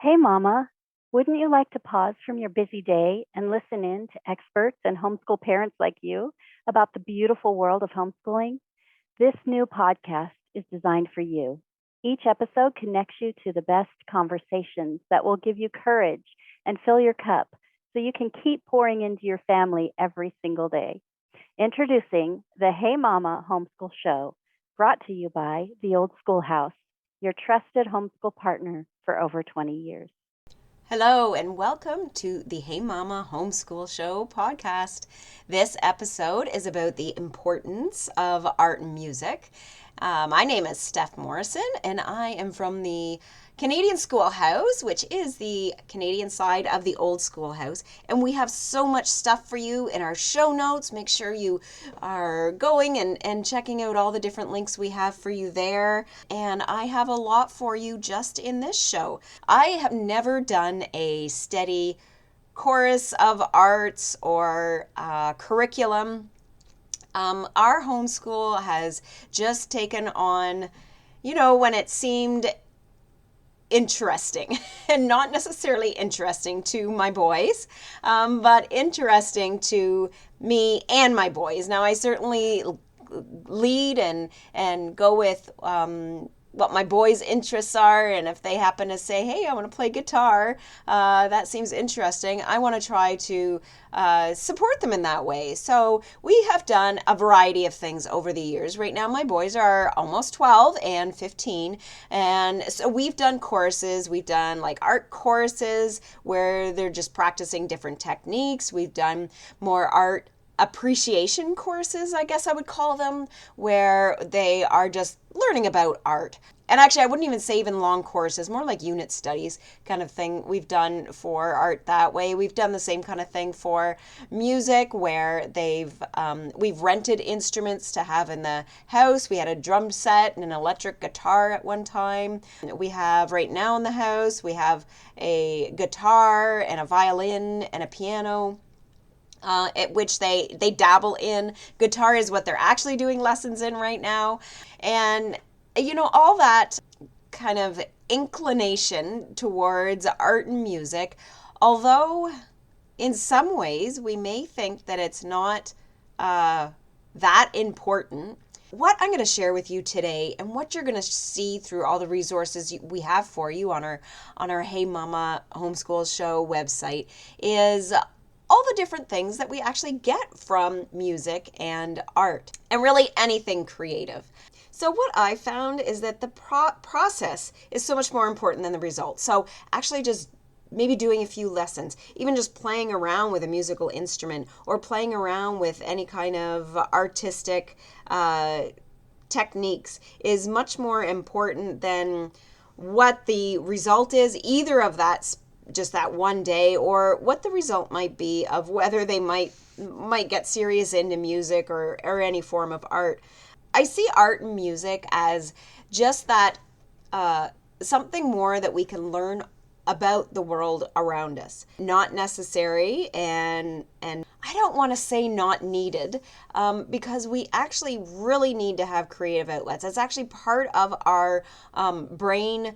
Hey, Mama, wouldn't you like to pause from your busy day and listen in to experts and homeschool parents like you about the beautiful world of homeschooling? This new podcast is designed for you. Each episode connects you to the best conversations that will give you courage and fill your cup so you can keep pouring into your family every single day. Introducing the Hey Mama Homeschool Show, brought to you by the Old Schoolhouse, your trusted homeschool partner for over 20 years. Hello, and welcome to the Hey Mama Homeschool Show podcast. This episode is about the importance of art and music. My name is Steph Morrison, and I am from the Canadian Schoolhouse, which is the Canadian side of the Old Schoolhouse. And we have so much stuff for you in our show notes. Make sure you are going and checking out all the different links we have for you there. And I have a lot for you just in this show. I have never done a steady chorus of arts or curriculum. Our homeschool has just taken on, when it seemed interesting and not necessarily interesting to my boys, but interesting to me and my boys. Now, I certainly lead and go with what my boys' interests are, and if they happen to say, hey, I want to play guitar, that seems interesting, I want to try to support them in that way. So we have done a variety of things over the years. Right now my boys are almost 12 and 15, and so we've done courses. We've done like art courses where they're just practicing different techniques. We've done more art appreciation courses, I guess I would call them, where they are just learning about art. And actually, I wouldn't even say even long courses, more like unit studies kind of thing we've done for art that way. We've done the same kind of thing for music, where we've rented instruments to have in the house. We had a drum set and an electric guitar at one time. We have right now in the house, we have a guitar and a violin and a piano. At which they dabble in. Guitar is what they're actually doing lessons in right now. And, all that kind of inclination towards art and music, although in some ways we may think that it's not that important. What I'm going to share with you today, and what you're going to see through all the resources we have for you on our Hey Mama Homeschool Show website, is all the different things that we actually get from music and art, and really anything creative. So what I found is that the process is so much more important than the result. So actually just maybe doing a few lessons, even just playing around with a musical instrument or playing around with any kind of artistic techniques is much more important than what the result is, either of that just that one day, or what the result might be of whether they might get serious into music or any form of art. I see art and music as just that something more that we can learn about the world around us. Not necessary, and I don't want to say not needed, because we actually really need to have creative outlets. It's actually part of our brain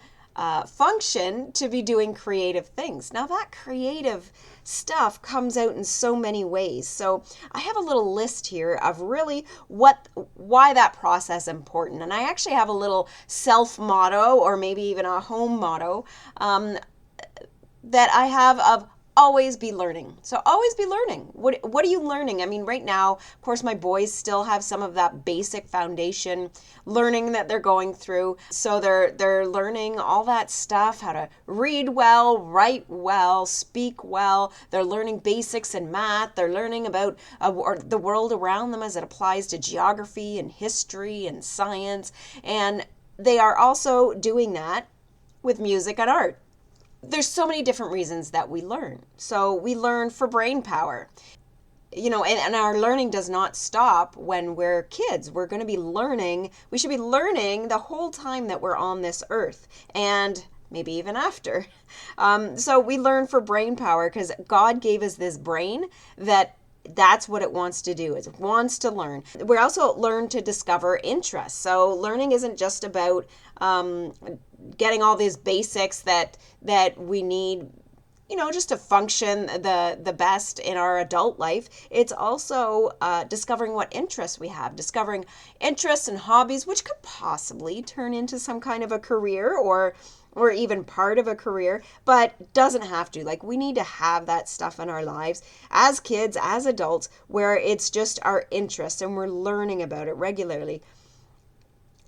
function to be doing creative things. Now that creative stuff comes out in so many ways. So I have a little list here of really why that process is important. And I actually have a little self motto, or maybe even a home motto, that I have of always be learning. So always be learning. What are you learning? I mean, right now, of course, my boys still have some of that basic foundation learning that they're going through. So they're learning all that stuff, how to read well, write well, speak well. They're learning basics in math. They're learning about the world around them as it applies to geography and history and science. And they are also doing that with music and art. There's so many different reasons that we learn. So we learn for brain power, and our learning does not stop when we're kids. We're going to be learning. We should be learning the whole time that we're on this earth, and maybe even after. So we learn for brain power because God gave us this brain that's what it wants to do. It wants to learn. We also learn to discover interests. So learning isn't just about getting all these basics that we need, just to function the best in our adult life. It's also discovering what interests we have, discovering interests and hobbies, which could possibly turn into some kind of a career or even part of a career, but doesn't have to. Like, we need to have that stuff in our lives as kids, as adults, where it's just our interest and we're learning about it regularly.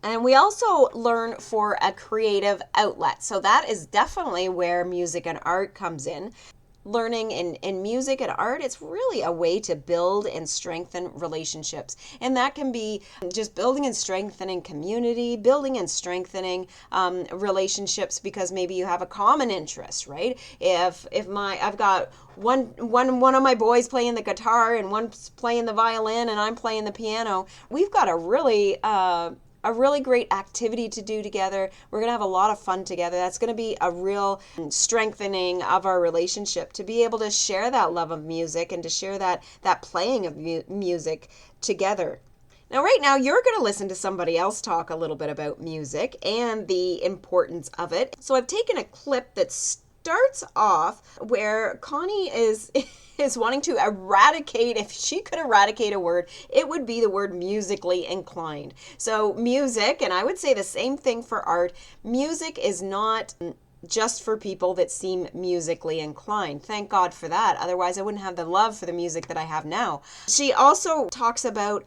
And we also learn for a creative outlet. So that is definitely where music and art comes in. Learning in music and art, it's really a way to build and strengthen relationships. And that can be just building and strengthening community, building and strengthening relationships, because maybe you have a common interest, right? If I've got one of my boys playing the guitar and one's playing the violin and I'm playing the piano, we've got a really great activity to do together. We're going to have a lot of fun together. That's going to be a real strengthening of our relationship, to be able to share that love of music and to share that playing of music together. Now, right now, you're going to listen to somebody else talk a little bit about music and the importance of it. So I've taken a clip that starts off where Connie is wanting to eradicate, if she could eradicate a word, it would be the word musically inclined. So music, and I would say the same thing for art, music is not just for people that seem musically inclined. Thank God for that. Otherwise, I wouldn't have the love for the music that I have now. She also talks about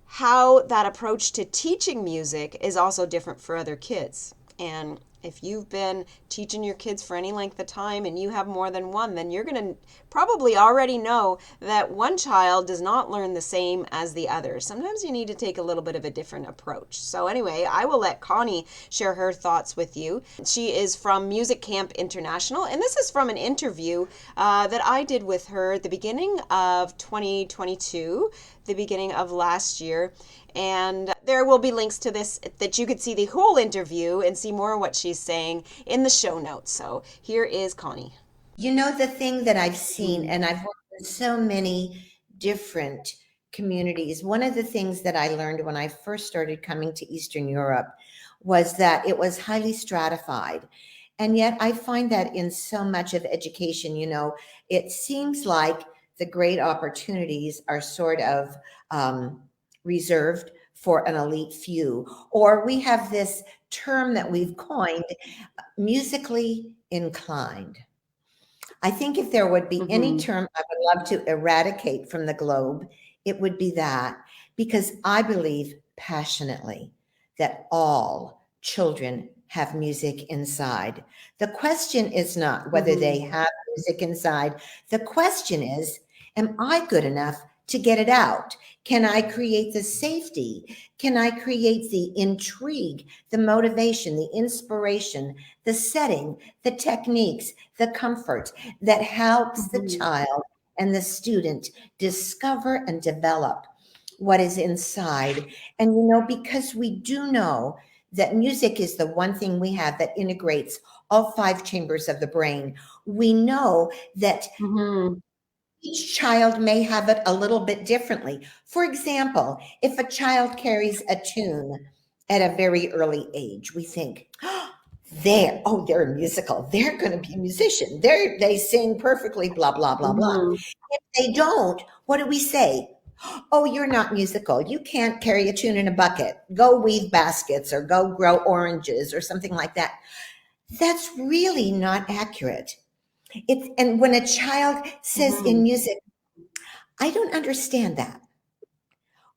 how that approach to teaching music is also different for other kids. And if you've been teaching your kids for any length of time and you have more than one, then you're going to probably already know that one child does not learn the same as the other. Sometimes you need to take a little bit of a different approach. So anyway, I will let Connie share her thoughts with you. She is from Music Camp International, and this is from an interview that I did with her at the beginning of 2022, the beginning of last year. And there will be links to this that you could see the whole interview and see more of what she's saying in the show notes. So here is Connie. The thing that I've seen, and I've worked with so many different communities, one of the things that I learned when I first started coming to Eastern Europe was that it was highly stratified. And yet I find that in so much of education, it seems like the great opportunities are sort of reserved for an elite few. Or we have this term that we've coined, musically inclined. I think if there would be any term I would love to eradicate from the globe, it would be that, because I believe passionately that all children have music inside. The question is not whether they have music inside. The question is, am I good enough to get it out? Can I create the safety? Can I create the intrigue, the motivation, the inspiration, the setting, the techniques, the comfort that helps the child and the student discover and develop what is inside? And because we do know that music is the one thing we have that integrates all 5 chambers of the brain, we know that each child may have it a little bit differently. For example, if a child carries a tune at a very early age, we think, they're a musical. They're going to be a musician. They sing perfectly, blah, blah, blah, blah. If they don't, what do we say? Oh, you're not musical. You can't carry a tune in a bucket. Go weave baskets or go grow oranges or something like that. That's really not accurate. And when a child says in music, I don't understand that.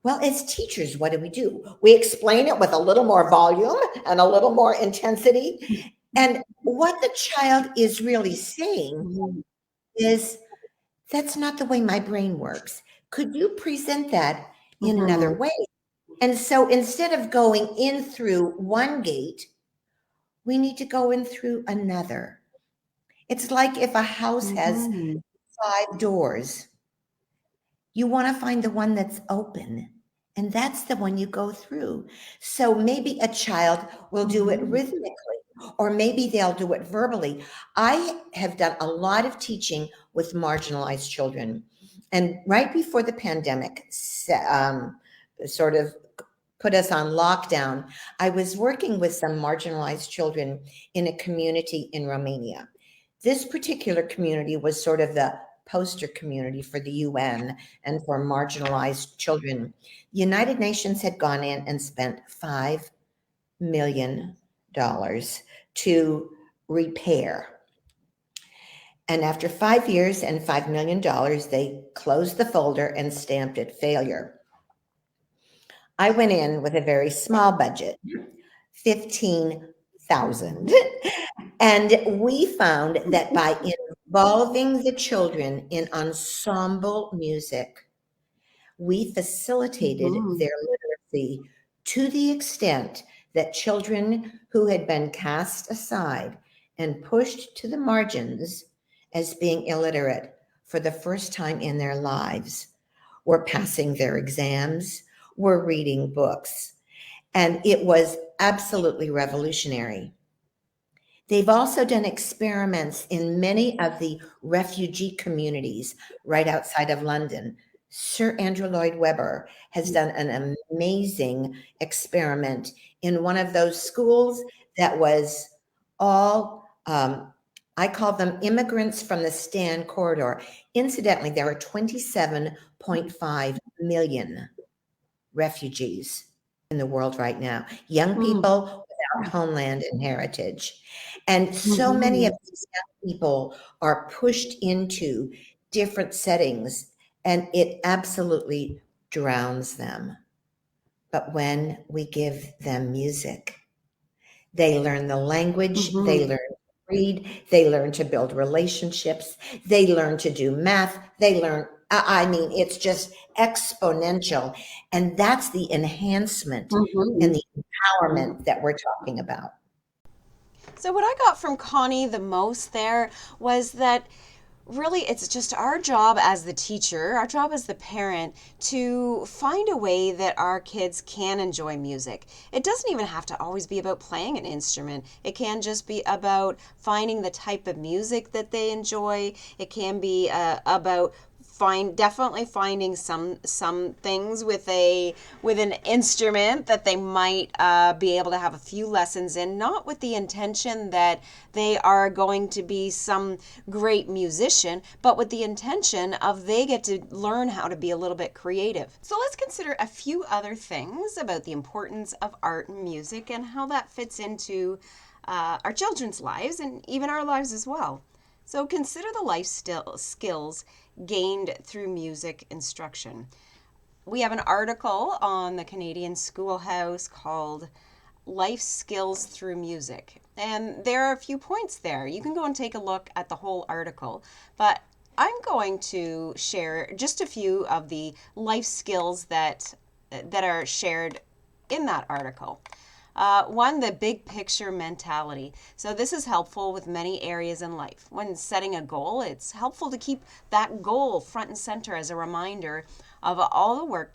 Well, as teachers, what do? We explain it with a little more volume and a little more intensity. And what the child is really saying is, that's not the way my brain works. Could you present that in another way? And so instead of going in through one gate, we need to go in through another. It's like if a house has 5 doors, you want to find the one that's open, and that's the one you go through. So maybe a child will do it rhythmically, or maybe they'll do it verbally. I have done a lot of teaching with marginalized children. And right before the pandemic sort of put us on lockdown, I was working with some marginalized children in a community in Romania. This particular community was sort of the poster community for the UN and for marginalized children. The United Nations had gone in and spent $5 million to repair. And after 5 years and $5 million, they closed the folder and stamped it failure. I went in with a very small budget, 15,000. And we found that by involving the children in ensemble music, we facilitated their literacy to the extent that children who had been cast aside and pushed to the margins as being illiterate for the first time in their lives were passing their exams, were reading books. And it was absolutely revolutionary. They've also done experiments in many of the refugee communities right outside of London. Sir Andrew Lloyd Webber has done an amazing experiment in one of those schools that was all, I call them immigrants from the Stan corridor. Incidentally, there are 27.5 million refugees in the world right now, young people without homeland and heritage. And so many of these young people are pushed into different settings, and it absolutely drowns them. But when we give them music, they learn the language, they learn to read, they learn to build relationships, they learn to do math, they learn, I mean, it's just exponential. And that's the enhancement and the empowerment that we're talking about. So what I got from Connie the most there was that really it's just our job as the teacher, our job as the parent to find a way that our kids can enjoy music. It doesn't even have to always be about playing an instrument. It can just be about finding the type of music that they enjoy. It can be about definitely finding some things with an instrument that they might be able to have a few lessons in, not with the intention that they are going to be some great musician, but with the intention of they get to learn how to be a little bit creative. So let's consider a few other things about the importance of art and music and how that fits into our children's lives and even our lives as well. So consider the life skills gained through music instruction. We have an article on the Canadian Schoolhouse called Life Skills Through Music. And there are a few points there. You can go and take a look at the whole article. But I'm going to share just a few of the life skills that are shared in that article. One, the big picture mentality. So this is helpful with many areas in life. When setting a goal, it's helpful to keep that goal front and center as a reminder of all the work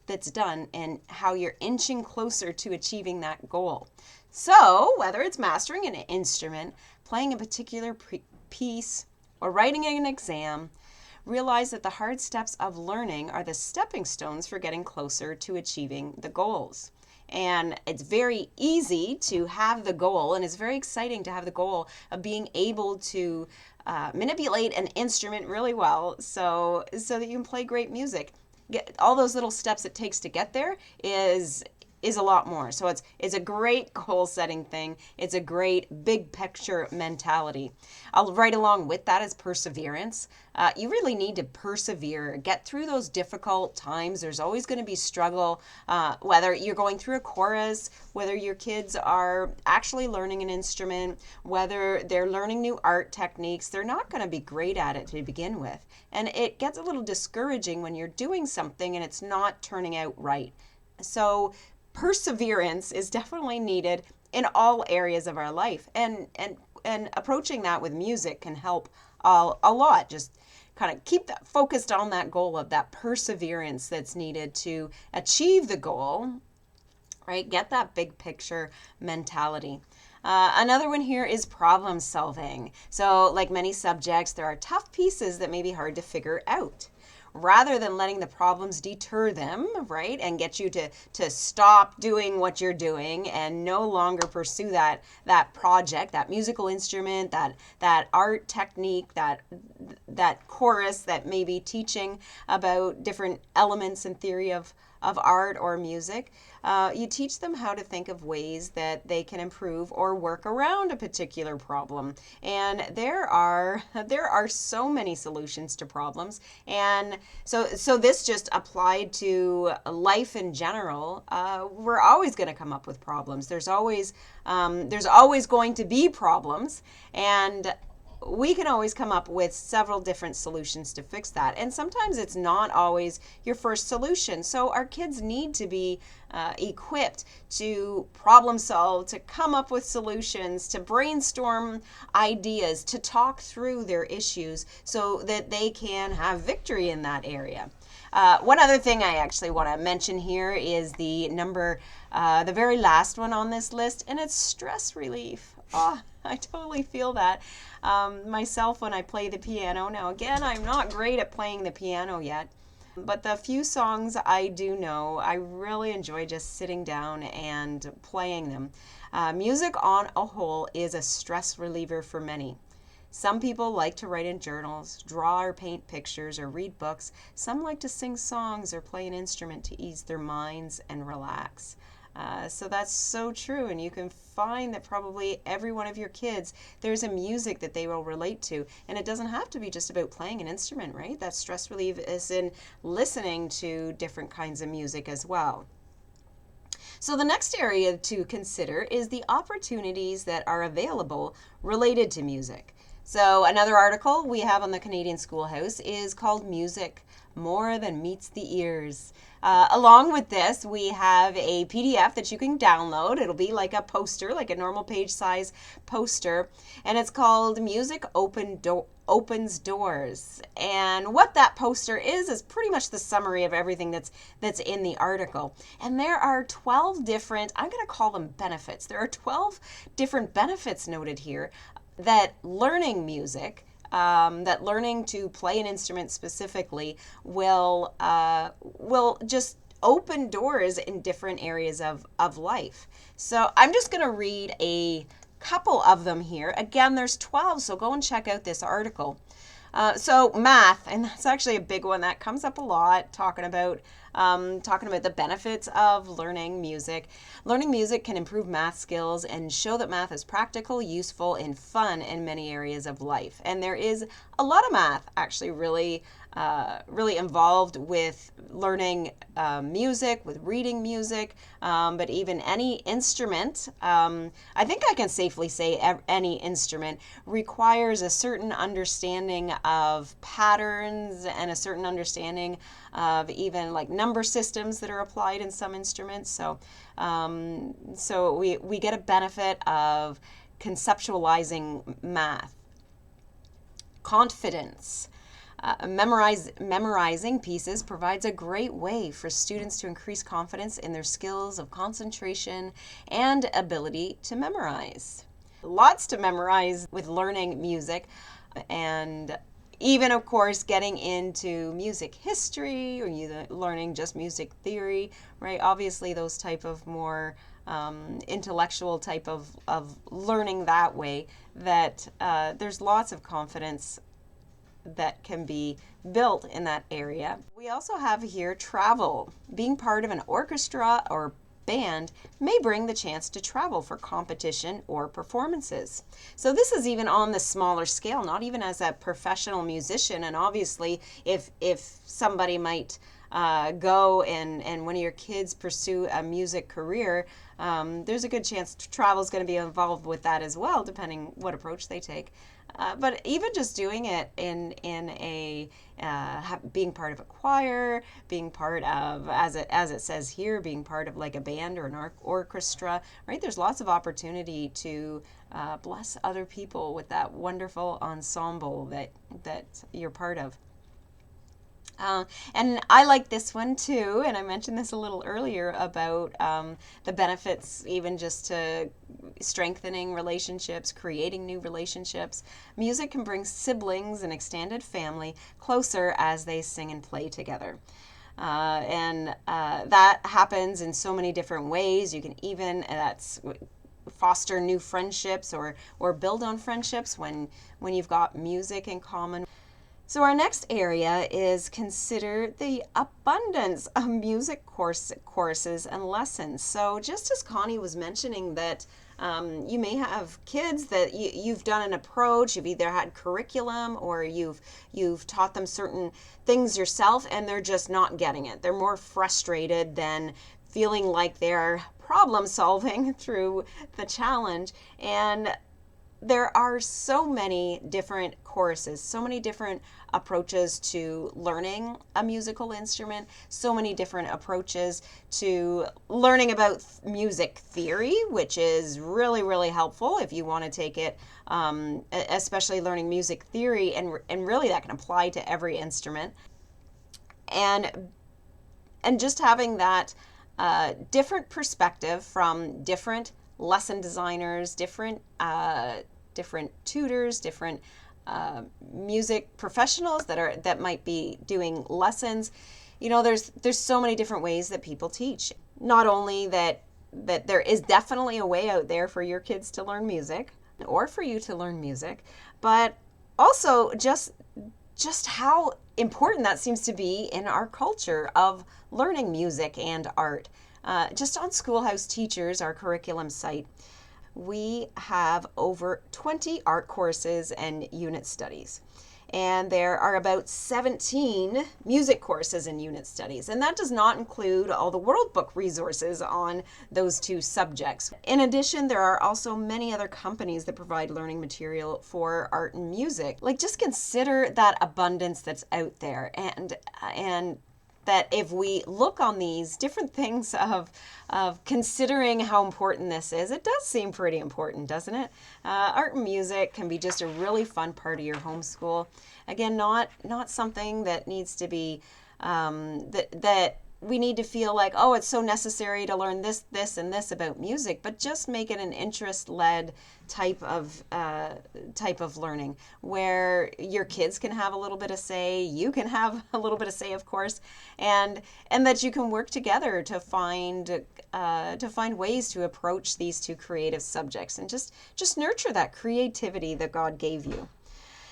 that's done and how you're inching closer to achieving that goal. So whether it's mastering an instrument, playing a particular piece, or writing an exam, realize that the hard steps of learning are the stepping stones for getting closer to achieving the goals. And it's very easy to have the goal, and it's very exciting to have the goal of being able to manipulate an instrument really well so that you can play great music. Get all those little steps it takes to get there is a lot more. So it's a great goal setting thing. It's a great big picture mentality. I'll right along with that is perseverance. You really need to persevere, get through those difficult times. There's always going to be struggle, whether you're going through a chorus, whether your kids are actually learning an instrument, whether they're learning new art techniques. They're not going to be great at it to begin with. And it gets a little discouraging when you're doing something and it's not turning out right. So perseverance is definitely needed in all areas of our life, and approaching that with music can help a lot. Just kind of keep that focused on that goal of that perseverance that's needed to achieve the goal, right? Get that big picture mentality. Another one here is problem solving. So like many subjects, there are tough pieces that may be hard to figure out. rather than letting the problems deter them, right, and get you to stop doing what you're doing and no longer pursue that project, that musical instrument, that art technique, that chorus that may be teaching about different elements and theory of art or music. You teach them how to think of ways that they can improve or work around a particular problem. And there are so many solutions to problems. And so this just applied to life in general. We're always going to come up with problems. There's always going to be problems, and we can always come up with several different solutions to fix that. And sometimes it's not always your first solution. So our kids need to be equipped to problem solve, to come up with solutions, to brainstorm ideas, to talk through their issues so that they can have victory in that area. One other thing I actually want to mention here is the very last one on this list, and it's stress relief. Oh, I totally feel that myself when I play the piano. Now, again, I'm not great at playing the piano yet, but the few songs I do know, I really enjoy just sitting down and playing them. Music on a whole is a stress reliever for many. Some people like to write in journals, draw or paint pictures, or read books. Some like to sing songs or play an instrument to ease their minds and relax. So that's so true, and you can find that probably every one of your kids, there's a music that they will relate to, and it doesn't have to be just about playing an instrument, right? That stress relief is in listening to different kinds of music as well. So the next area to consider is the opportunities that are available related to music. So another article we have on the Canadian Schoolhouse is called Music More Than Meets the Ears. Along with this, we have a PDF that you can download. It'll be like a poster, like a normal page size poster, and it's called Music Opens Doors. And what that poster is pretty much the summary of everything that's in the article. And there are 12 different, I'm going to call them benefits. There are 12 different benefits noted here that learning music, that learning to play an instrument specifically will just open doors in different areas of life. So I'm just going to read a couple of them here. Again, there's 12, so go and check out this article. So math, and that's actually a big one that comes up a lot, talking about the benefits of learning music. Learning music can improve math skills and show that math is practical, useful, and fun in many areas of life. And there is a lot of math actually really involved with learning music, with reading music, but even any instrument. I think I can safely say any instrument requires a certain understanding of patterns and a certain understanding of even like number systems that are applied in some instruments. So we get a benefit of conceptualizing math. Confidence. Memorizing pieces provides a great way for students to increase confidence in their skills of concentration and ability to memorize. Lots to memorize with learning music, and even, of course, getting into music history or learning just music theory, right? Obviously, those type of more intellectual type of learning that way, that there's lots of confidence that can be built in that area. We also have here travel. Being part of an orchestra or band may bring the chance to travel for competition or performances. So this is even on the smaller scale, not even as a professional musician. And obviously, if somebody might go and one of your kids pursue a music career, there's a good chance travel is going to be involved with that as well, depending what approach they take. But even just doing it in a being part of a choir, being part of, as it says here, being part of like a band or an orchestra, right? There's lots of opportunity to bless other people with that wonderful ensemble that you're part of. And I like this one too, and I mentioned this a little earlier about the benefits, even just to strengthening relationships, creating new relationships. Music can bring siblings and extended family closer as they sing and play together. And that happens in so many different ways. You can even foster new friendships or build on friendships when you've got music in common. So our next area is consider the abundance of music courses and lessons. So just as Connie was mentioning that you may have kids that you've done an approach, you've either had curriculum or you've taught them certain things yourself and they're just not getting it. They're more frustrated than feeling like they're problem solving through the challenge. And there are so many different courses, so many different approaches to learning a musical instrument, so many different approaches to learning about music theory, which is really, really helpful if you want to take it, especially learning music theory, and really that can apply to every instrument. And just having that different perspective from different lesson designers, different tutors, different music professionals that might be doing lessons. You know, there's so many different ways that people teach. Not only that there is definitely a way out there for your kids to learn music or for you to learn music, but also just how important that seems to be in our culture of learning music and art. Just on Schoolhouse Teachers, our curriculum site, we have over 20 art courses and unit studies. And there are about 17 music courses and unit studies. And that does not include all the World Book resources on those two subjects. In addition, there are also many other companies that provide learning material for art and music. Like, just consider that abundance that's out there, and that if we look on these different things of considering how important this is, it does seem pretty important, doesn't it? Art and music can be just a really fun part of your homeschool. Again, not something that needs to be that we need to feel like, oh, it's so necessary to learn this, and this about music, but just make it an interest-led type of learning where your kids can have a little bit of say, you can have a little bit of say, of course, and that you can work together to find ways to approach these two creative subjects and just nurture that creativity that God gave you.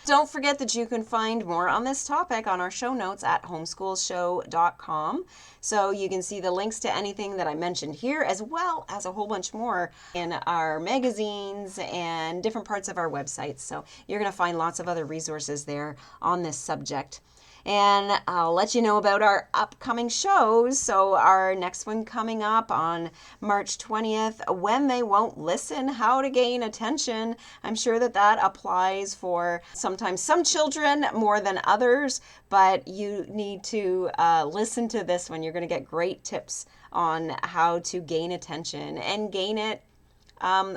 Don't forget that you can find more on this topic on our show notes at homeschoolshow.com. So you can see the links to anything that I mentioned here, as well as a whole bunch more in our magazines and different parts of our websites. So you're going to find lots of other resources there on this subject. And I'll let you know about our upcoming shows. So our next one coming up on March 20th, When They Won't Listen, How to Gain Attention. I'm sure that applies for sometimes some children more than others, but you need to listen to this one. You're going to get great tips on how to gain attention and gain it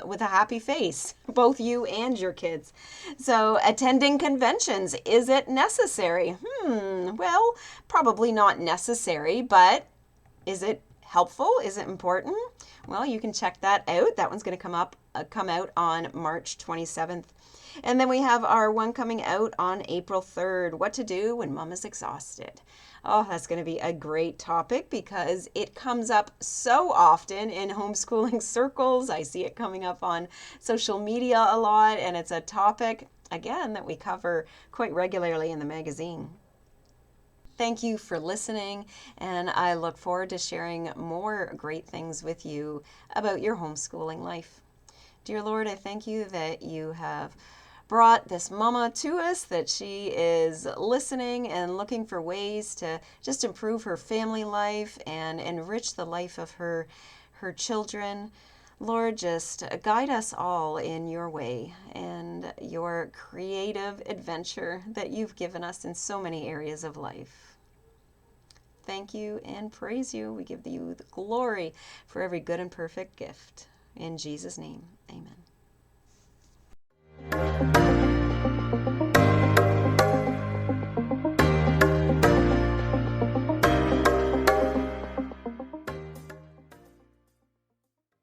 with a happy face, both you and your kids. So, attending conventions, is it necessary? Well, probably not necessary, but is it helpful? Is it important? Well, you can check that out. That one's going to come out on March 27th. And then we have our one coming out on April 3rd, What to Do When Mom is Exhausted. Oh, that's going to be a great topic because it comes up so often in homeschooling circles. I see it coming up on social media a lot, and it's a topic, again, that we cover quite regularly in the magazine. Thank you for listening, and I look forward to sharing more great things with you about your homeschooling life. Dear Lord, I thank you that you have brought this mama to us, that she is listening and looking for ways to just improve her family life and enrich the life of her children. Lord, just guide us all in your way and your creative adventure that you've given us in so many areas of life. Thank you and praise you. We give you the glory for every good and perfect gift. In Jesus' name, amen.